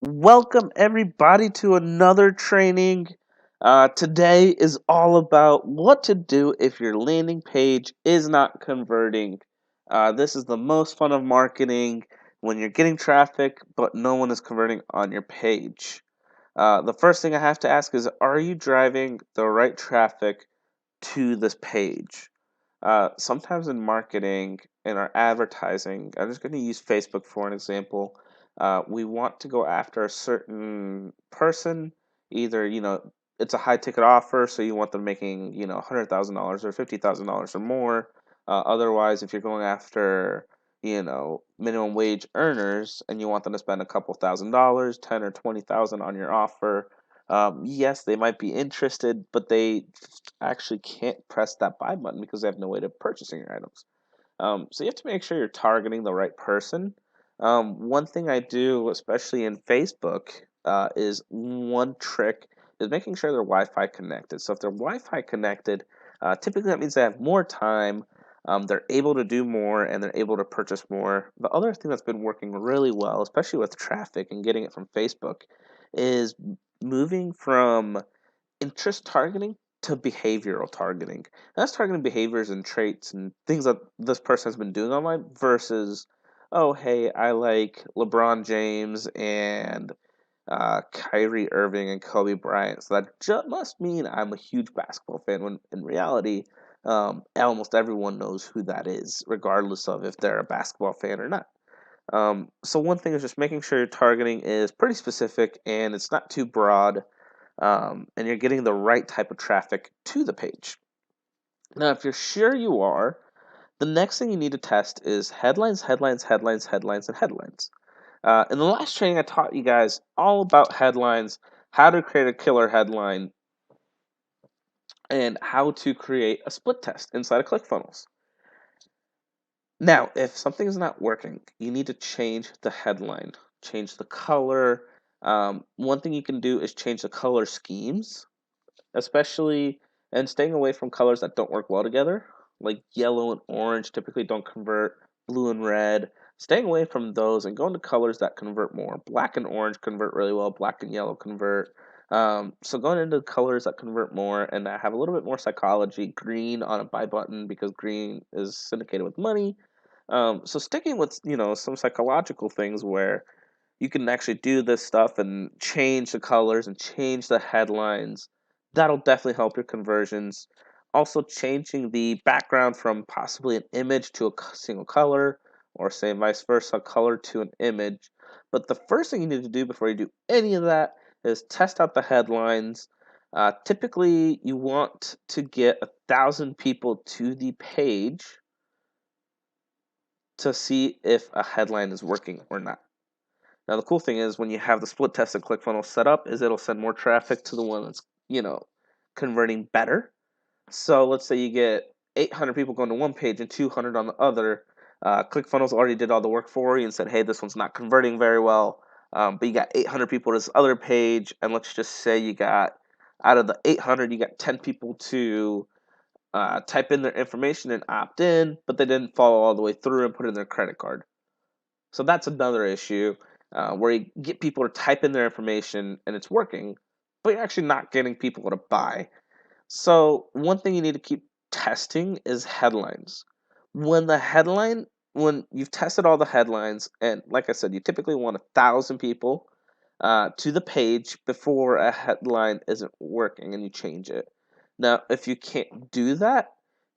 Welcome everybody to another training. Today is all about what to do if your landing page is not converting. This is the most fun of marketing when you're getting traffic, but no one is converting on your page. The first thing I have to ask is, are you driving the right traffic to this page? Sometimes in marketing, in our advertising, I'm just going to use Facebook for an example. We want to go after a certain person, either, it's a high ticket offer, so you want them making, $100,000 or $50,000 or more. Otherwise, if you're going after, minimum wage earners and you want them to spend a couple $1,000s, 10 or 20,000 on your offer, yes, they might be interested, but they actually can't press that buy button because they have no way to purchasing your items. So you have to make sure you're targeting the right person. One thing I do, especially in Facebook, is one trick is making sure they're Wi-Fi connected. So if they're Wi-Fi connected, typically that means they have more time. They're able to do more and they're able to purchase more. The other thing that's been working really well, especially with traffic and getting it from Facebook, is moving from interest targeting to behavioral targeting. And that's targeting behaviors and traits and things that this person has been doing online versus, oh, hey, I like LeBron James and Kyrie Irving and Kobe Bryant. So that must mean I'm a huge basketball fan when in reality, almost everyone knows who that is, regardless of if they're a basketball fan or not. So one thing is just making sure your targeting is pretty specific and it's not too broad, and you're getting the right type of traffic to the page. Now, if you're sure you are, the next thing you need to test is headlines, headlines, headlines, headlines, and headlines. In the last training, I taught you guys all about headlines, how to create a killer headline, and how to create a split test inside of ClickFunnels. Now, if something is not working, you need to change the headline, change the color. One thing you can do is change the color schemes, especially and staying away from colors that don't work well together, like yellow and orange typically don't convert, blue and red. Staying away from those and going to colors that convert more. Black and orange convert really well, black and yellow convert. So going into colors that convert more and that have a little bit more psychology. Green on a buy button because green is syndicated with money. So sticking with some psychological things where you can actually do this stuff and change the colors and change the headlines. That'll definitely help your conversions. Also, changing the background from possibly an image to a single color, or say vice versa, color to an image. But the first thing you need to do before you do any of that is test out the headlines. Typically, you want to get 1,000 people to the page to see if a headline is working or not. Now, the cool thing is when you have the split test and ClickFunnels set up is it'll send more traffic to the one that's, converting better. So let's say you get 800 people going to one page and 200 on the other. ClickFunnels already did all the work for you and said, hey, this one's not converting very well. But you got 800 people to this other page. And let's just say you got, out of the 800, you got 10 people to type in their information and opt in, but they didn't follow all the way through and put in their credit card. So that's another issue where you get people to type in their information and it's working, but you're actually not getting people to buy. So one thing you need to keep testing is headlines. When you've tested all the headlines, and like I said, you typically want 1,000 people to the page before a headline isn't working and you change it. Now, if you can't do that,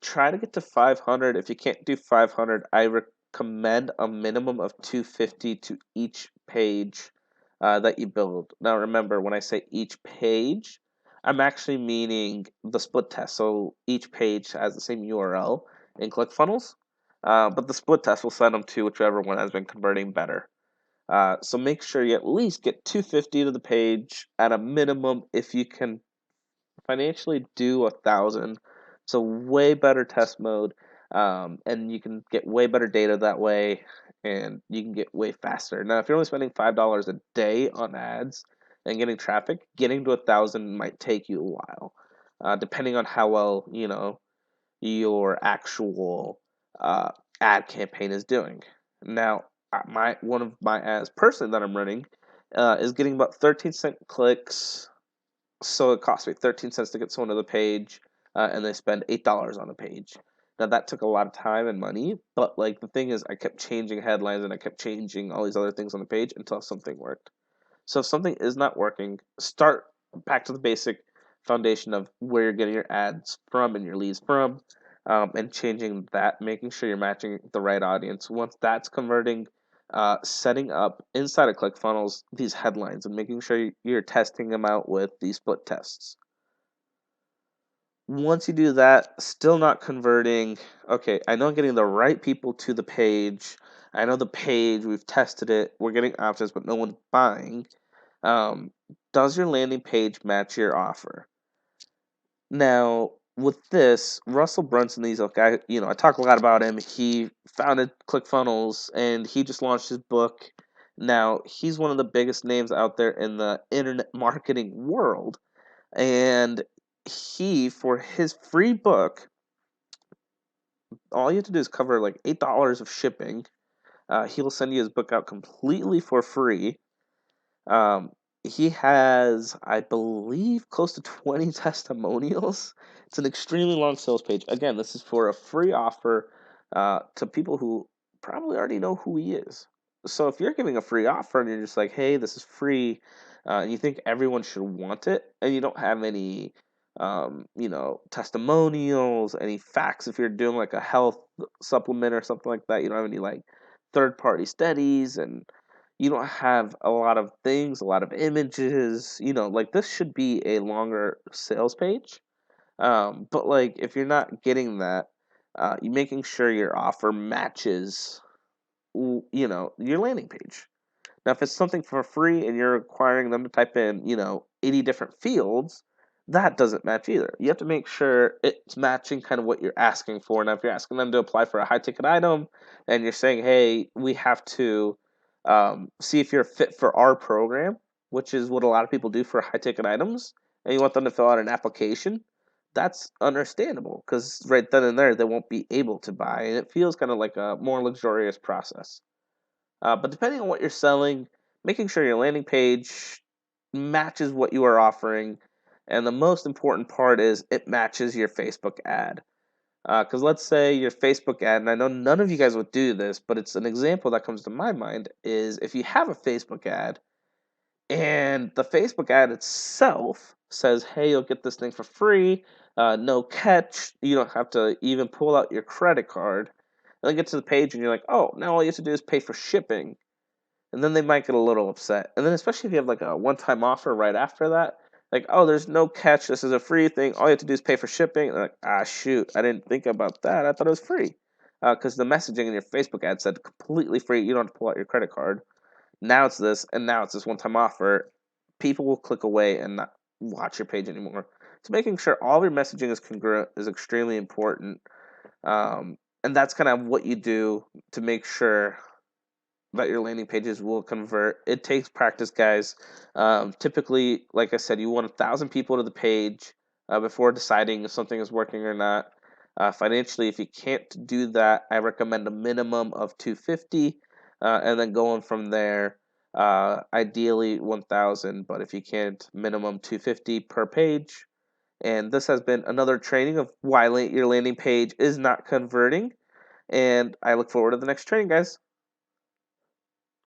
try to get to 500. If you can't do 500, I recommend a minimum of 250 to each page that you build. Now, remember, when I say each page, I'm actually meaning the split test. So each page has the same URL in ClickFunnels, but the split test will send them to whichever one has been converting better. So make sure you at least get 250 to the page at a minimum if you can financially do 1,000. So way better test mode, and you can get way better data that way, and you can get way faster. Now, if you're only spending $5 a day on ads and getting traffic, getting to 1,000 might take you a while, depending on how well your actual ad campaign is doing. Now, my one of my ads personally that I'm running is getting about 13-cent clicks. So it cost me 13 cents to get someone to the page, and they spend $8 on the page. Now that took a lot of time and money, but like the thing is, I kept changing headlines and I kept changing all these other things on the page until something worked. So if something is not working, start back to the basic foundation of where you're getting your ads from and your leads from, and changing that, making sure you're matching the right audience. Once that's converting, setting up inside of ClickFunnels these headlines and making sure you're testing them out with these split tests. Once you do that, still not converting. Okay, I know I'm getting the right people to the page. I know the page, we've tested it, we're getting options, but no one's buying. Does your landing page match your offer? Now, with this, Russell Brunson, he's a guy, I talk a lot about him. He founded ClickFunnels and he just launched his book. Now, he's one of the biggest names out there in the internet marketing world. And he, for his free book, all you have to do is cover like $8 of shipping. He'll send you his book out completely for free. Um, he has, I believe, close to 20 testimonials. It's an extremely long sales page. Again, this is for a free offer to people who probably already know who he is. So if you're giving a free offer and you're just like, hey, this is free, and you think everyone should want it, and you don't have any, testimonials, any facts, if you're doing like a health supplement or something like that, you don't have any like third-party studies and you don't have a lot of things, a lot of images, like this should be a longer sales page. But like if you're not getting that, you making sure your offer matches, your landing page. Now, if it's something for free and you're requiring them to type in, 80 different fields, that doesn't match either. You have to make sure it's matching kind of what you're asking for. Now, if you're asking them to apply for a high ticket item and you're saying, hey, we have to see if you're fit for our program, which is what a lot of people do for high ticket items, and you want them to fill out an application, that's understandable because right then and there they won't be able to buy, and it feels kind of like a more luxurious process. But depending on what you're selling, making sure your landing page matches what you are offering. And the most important part is it matches your Facebook ad. Because let's say your Facebook ad, and I know none of you guys would do this, but it's an example that comes to my mind, is if you have a Facebook ad and the Facebook ad itself says, hey, you'll get this thing for free, no catch, you don't have to even pull out your credit card. And then get to the page and you're like, oh, now all you have to do is pay for shipping, and then they might get a little upset. And then especially if you have like a one-time offer right after that, like, oh, there's no catch, this is a free thing, all you have to do is pay for shipping. And they're like, ah, shoot, I didn't think about that, I thought it was free. Because the messaging in your Facebook ad said completely free, you don't have to pull out your credit card. Now it's this, and now it's this one-time offer. People will click away and not watch your page anymore. So making sure all of your messaging is congruent is extremely important. And that's kind of what you do to make sure that your landing pages will convert. It takes practice, guys. Typically, like I said, you want 1,000 people to the page before deciding if something is working or not. Financially, if you can't do that, I recommend a minimum of 250, and then going from there. Ideally 1,000, but if you can't, minimum 250 per page. And this has been another training of why your landing page is not converting. And I look forward to the next training, guys.